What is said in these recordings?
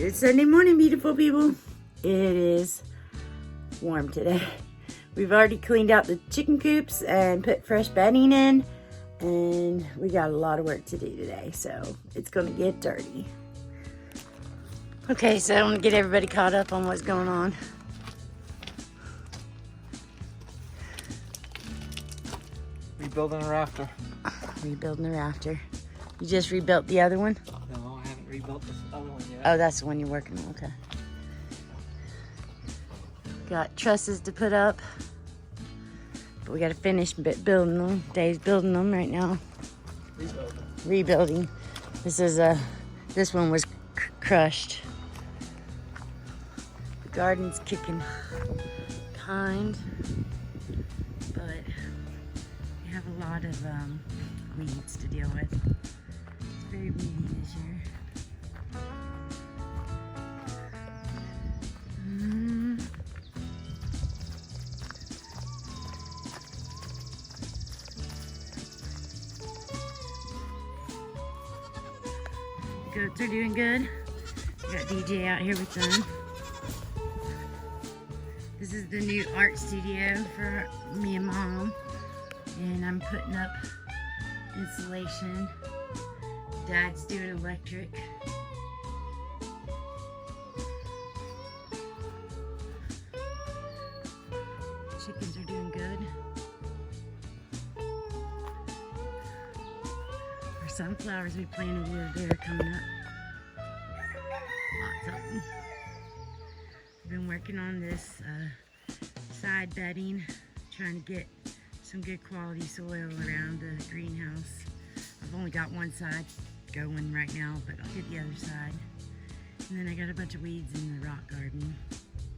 It's Sunday morning, beautiful people. It is warm today. We've already cleaned out the chicken coops and put fresh bedding in, and we got a lot of work to do today, so it's gonna get dirty. Okay, so I'm gonna get everybody caught up on what's going on. Rebuilding a rafter. Rebuilding the rafter. You just rebuilt the other one? No, I haven't rebuilt this other one yet. Oh, that's the one you're working on, okay. Got trusses to put up. But we gotta finish building them. Dave's building them right now. Rebuilding. This one was crushed. The garden's kicking kind, but we have a lot of weeds to deal with. It's very weedy this year. Goats are doing good. We got DJ out here with them. This is the new art studio for me and Mom. And I'm putting up insulation. Dad's doing electric. Chickens are doing good. Our sunflowers we planted they're coming up. Lots of them. I've been working on this side bedding, trying to get some good quality soil around the greenhouse. I've only got one side going right now, but I'll get the other side. And then I got a bunch of weeds in the rock garden.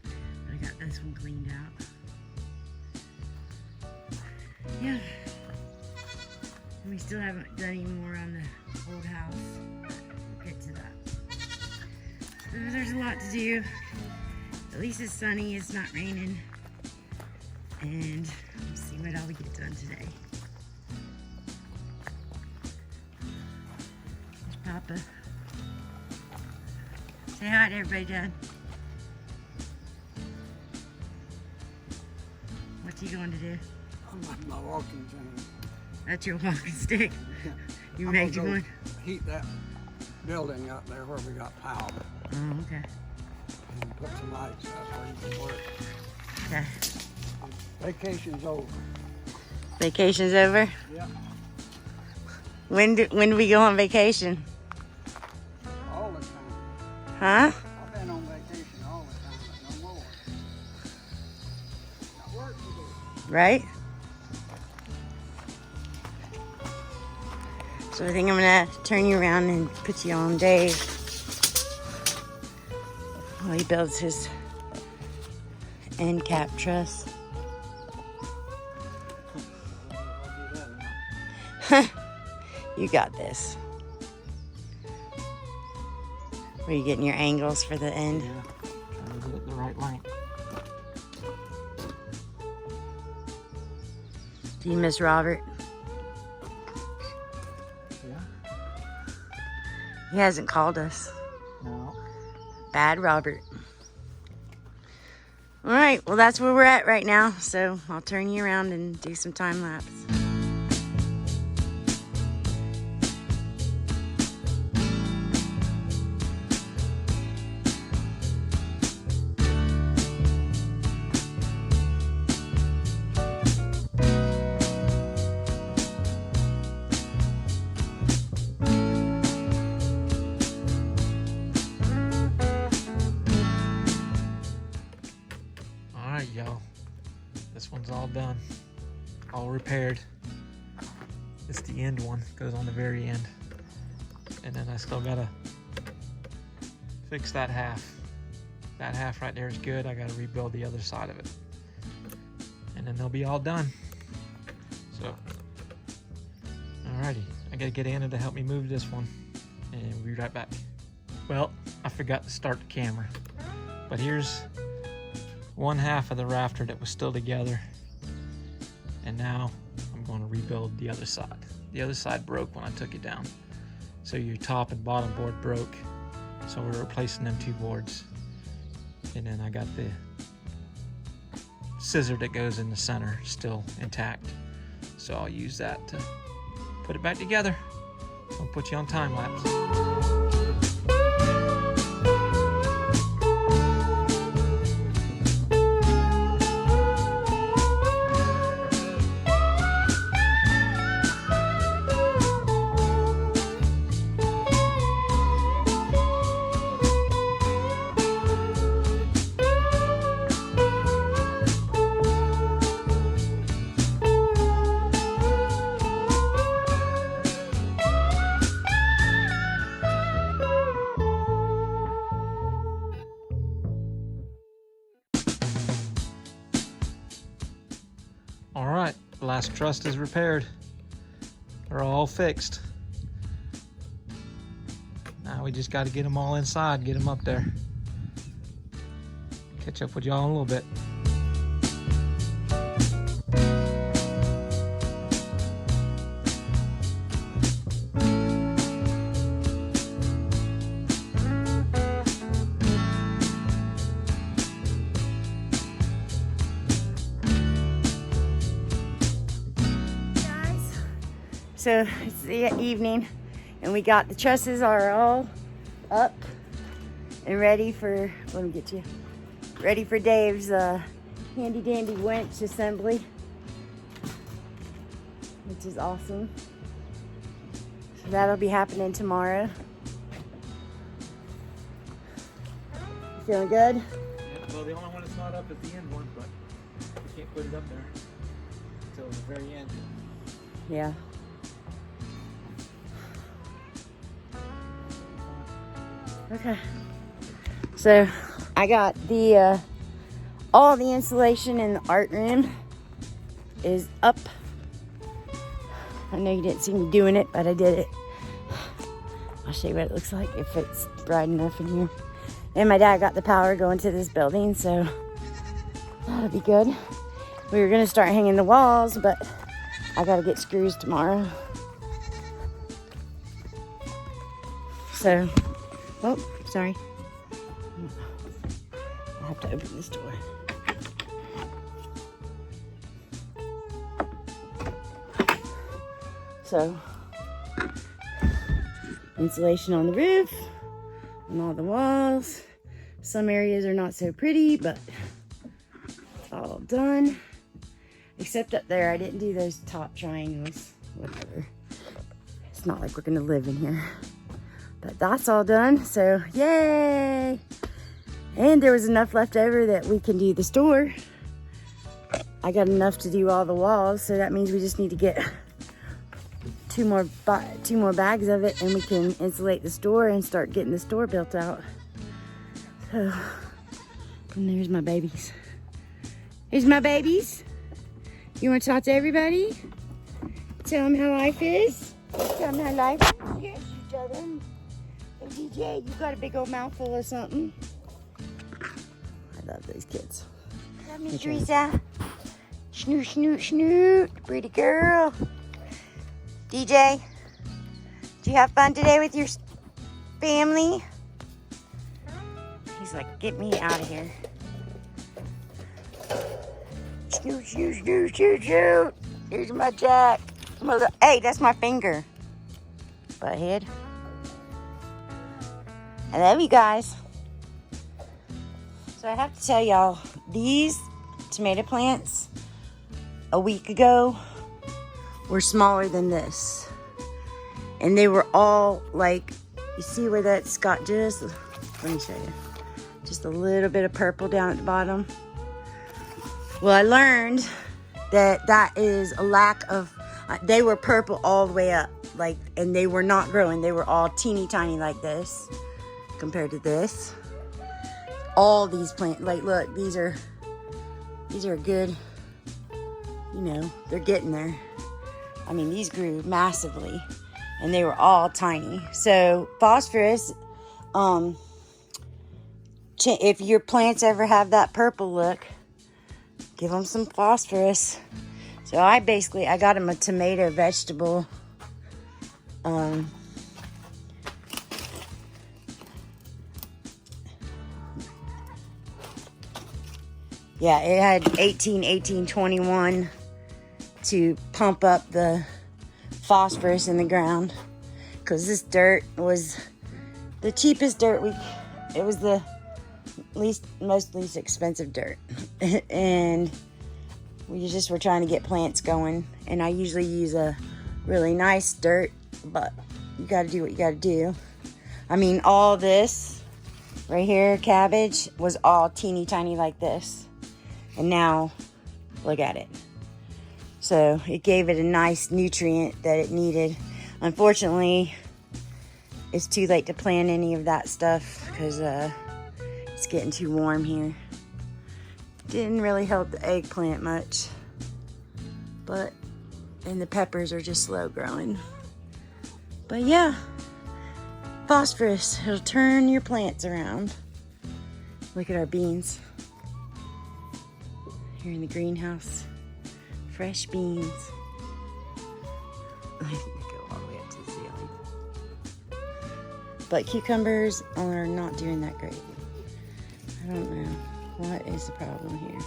But I got this one cleaned out. Yeah. And we still haven't done any more on the old house. We'll get to that. So there's a lot to do. At least it's sunny, it's not raining. And let's see what all we get done today. There's Papa. Say hi to everybody, Dad. What's he going to do? I'm my walking thing. That's your walking stick. You made you one? Heat that building out there where we got power. Oh, okay. And put some lights, that's where you can work. Okay. Vacation's over. Vacation's over? Yeah. When do we go on vacation? All the time. Huh? I've been on vacation all the time, but no more. Got work to do. Right? So I think I'm gonna turn you around and put you on Dave while he builds his end cap truss. You got this. Are you getting your angles for the end? Yeah, trying to get it the right length. Do you miss Robert? Yeah. He hasn't called us. No. Bad Robert. All right, well, that's where we're at right now. So I'll turn you around and do some time lapse. Alright, y'all. This one's all done. All repaired. It's the end one. Goes on the very end. And then I still gotta fix that half. That half right there is good. I gotta rebuild the other side of it. And then they'll be all done. So, alrighty. I gotta get Anna to help me move this one. And we'll be right back. Well, I forgot to start the camera. But here's one half of the rafter that was still together, and now I'm going to rebuild the other side. The other side broke when I took it down, so your top and bottom board broke, So we're replacing them 2 boards. And then I got the scissor that goes in the center still intact. So I'll use that to put it back together. I'll put you on time lapse. All right, the last truss is repaired. They're all fixed. Now we just got to get them all inside, get them up there. Catch up with y'all in a little bit. So it's the evening and we got the trusses are all up and ready for, let me get you, ready for Dave's handy dandy winch assembly, which is awesome. So that'll be happening tomorrow. You feeling good? Yeah, well, the only one that's not up is the end one, but we can't put it up there until the very end. Yeah. Okay, so I got the all the insulation in the art room is up. I know you didn't see me doing it, but I did it. I'll show you what it looks like if it's bright enough in here. And my dad got the power going to this building, so that'll be good. We were gonna start hanging the walls, but I gotta get screws tomorrow. So, oh, sorry. I have to open this door. So, insulation on the roof, on all the walls. Some areas are not so pretty, but it's all done. Except up there, I didn't do those top triangles. Whatever. It's not like we're gonna live in here. But that's all done, so yay! And there was enough left over that we can do the store. I got enough to do all the walls, so that means we just need to get two more bags of it and we can insulate the store and start getting the store built out. So, and there's my babies. Here's my babies. You want to talk to everybody? Tell them how life is? Tell them how life is. Yes, each other. Hey, DJ, you got a big old mouthful of something. I love those kids. Love me, Teresa. Snoot, snoot, snoot. Pretty girl. DJ, did you have fun today with your family? He's like, get me out of here. Snoot, snoot, snoot, snoot, snoot. Here's my Jack. Hey, that's my finger. Butthead. I love you guys. So I have to tell y'all, these tomato plants a week ago were smaller than this. And they were all like, you see where that's got just, let me show you, just a little bit of purple down at the bottom. Well, I learned that that is a lack of, they were purple all the way up, like, and they were not growing. They were all teeny tiny like this compared to this. All these plants, like, look, these are good, you know, they're getting there. I mean, these grew massively and they were all tiny. So phosphorus, if your plants ever have that purple look, give them some phosphorus. So I got them a tomato vegetable, Yeah, it had 1821 to pump up the phosphorus in the ground, because this dirt was the cheapest dirt it was the least expensive dirt. And we just were trying to get plants going, and I usually use a really nice dirt, but you got to do what you got to do. I mean, all this right here, cabbage, was all teeny tiny like this, and now look at it. So it gave it a nice nutrient that it needed. Unfortunately, it's too late to plant any of that stuff because it's getting too warm here. Didn't really help the eggplant much, and the peppers are just slow growing. But yeah, phosphorus, it'll turn your plants around. Look at our beans here in the greenhouse. Fresh beans. They go all the way up to the ceiling. But cucumbers are not doing that great. I don't know. What is the problem here?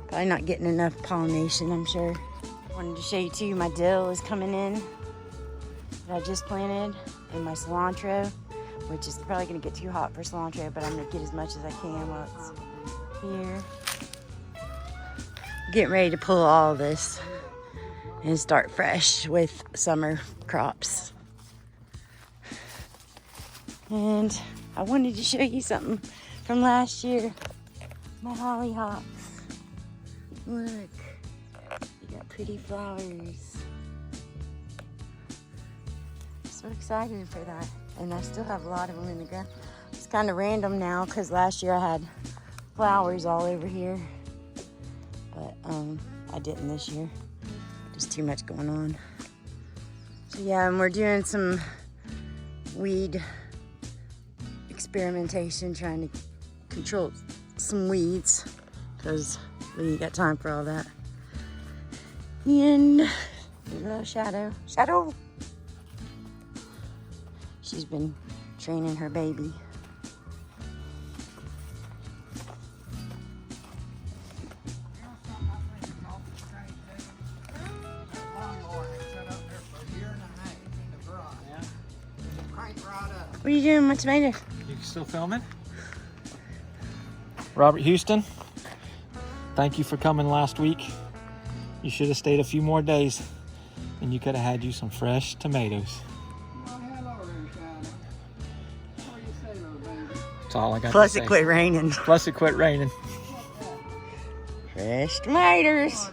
Probably not getting enough pollination, I'm sure. Wanted to show you too, my dill is coming in that I just planted, and my cilantro, which is probably gonna get too hot for cilantro, but I'm gonna get as much as I can while it's here. Getting ready to pull all this and start fresh with summer crops. And I wanted to show you something from last year. My hollyhocks. Look, you got pretty flowers. So excited for that. And I still have a lot of them in the ground. It's kind of random now because last year I had flowers all over here. But I didn't this year. Just too much going on. So yeah, and we're doing some weed experimentation, trying to control some weeds because we ain't got time for all that. And there's a little Shadow. She's been training her baby. What are you doing with my tomatoes? You still filming? Robert Houston, thank you for coming last week. You should have stayed a few more days and you could have had you some fresh tomatoes. Well, hello there, Shadow. What do you say, little baby? That's all I got Plus to say. it quit raining. Plus it quit raining. Fresh tomatoes.